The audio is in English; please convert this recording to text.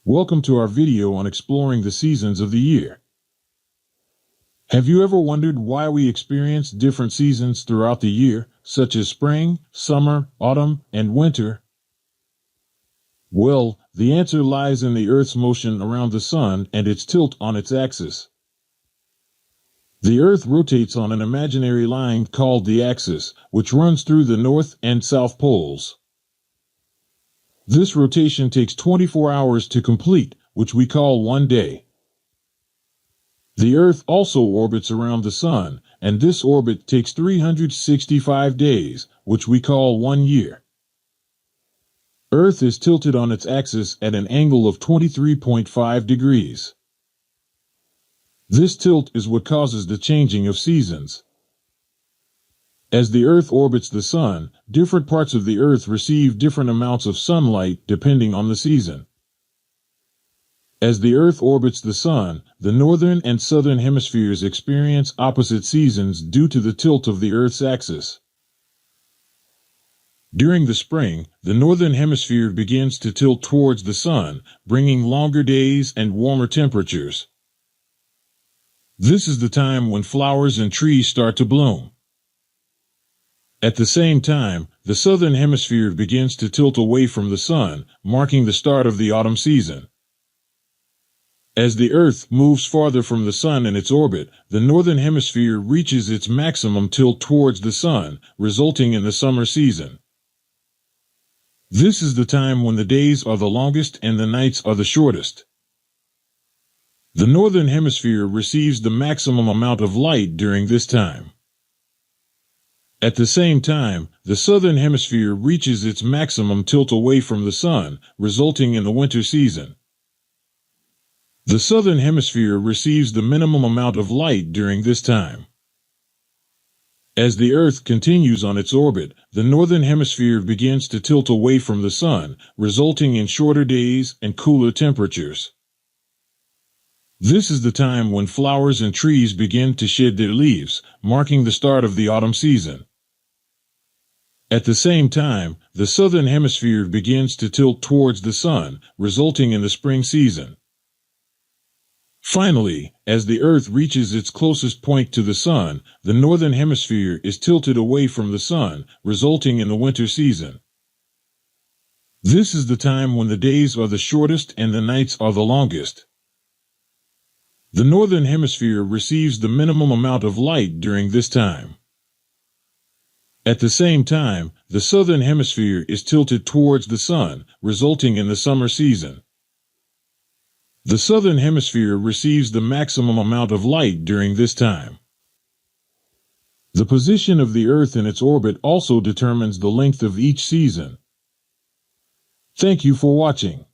Welcome to our video on exploring the seasons of the year. Have you ever wondered why we experience different seasons throughout the year, such as spring, summer, autumn, and winter? Well, the answer lies in the Earth's motion around the sun and its tilt on its axis. The Earth rotates on an imaginary line called the axis, which runs through the North and South poles. This rotation takes 24 hours to complete, which we call one day. The Earth also orbits around the Sun, and this orbit takes 365 days, which we call 1 year. Earth is tilted on its axis at an angle of 23.5 degrees. This tilt is what causes the changing of seasons. As the Earth orbits the Sun, different parts of the Earth receive different amounts of sunlight depending on the season. As the Earth orbits the Sun, the northern and southern hemispheres experience opposite seasons due to the tilt of the Earth's axis. During the spring, the northern hemisphere begins to tilt towards the Sun, bringing longer days and warmer temperatures. This is the time when flowers and trees start to bloom. At the same time, the southern hemisphere begins to tilt away from the Sun, marking the start of the autumn season. As the Earth moves farther from the Sun in its orbit, the northern hemisphere reaches its maximum tilt towards the Sun, resulting in the summer season. This is the time when the days are the longest and the nights are the shortest. The northern hemisphere receives the maximum amount of light during this time. At the same time, the southern hemisphere reaches its maximum tilt away from the Sun, resulting in the winter season. The southern hemisphere receives the minimum amount of light during this time. As the Earth continues on its orbit, the northern hemisphere begins to tilt away from the Sun, resulting in shorter days and cooler temperatures. This is the time when flowers and trees begin to shed their leaves, marking the start of the autumn season. At the same time, the southern hemisphere begins to tilt towards the Sun, resulting in the spring season. Finally, as the Earth reaches its closest point to the Sun, the northern hemisphere is tilted away from the Sun, resulting in the winter season. This is the time when the days are the shortest and the nights are the longest. The northern hemisphere receives the minimum amount of light during this time. At the same time, the southern hemisphere is tilted towards the Sun, resulting in the summer season. The southern hemisphere receives the maximum amount of light during this time. The position of the Earth in its orbit also determines the length of each season. Thank you for watching.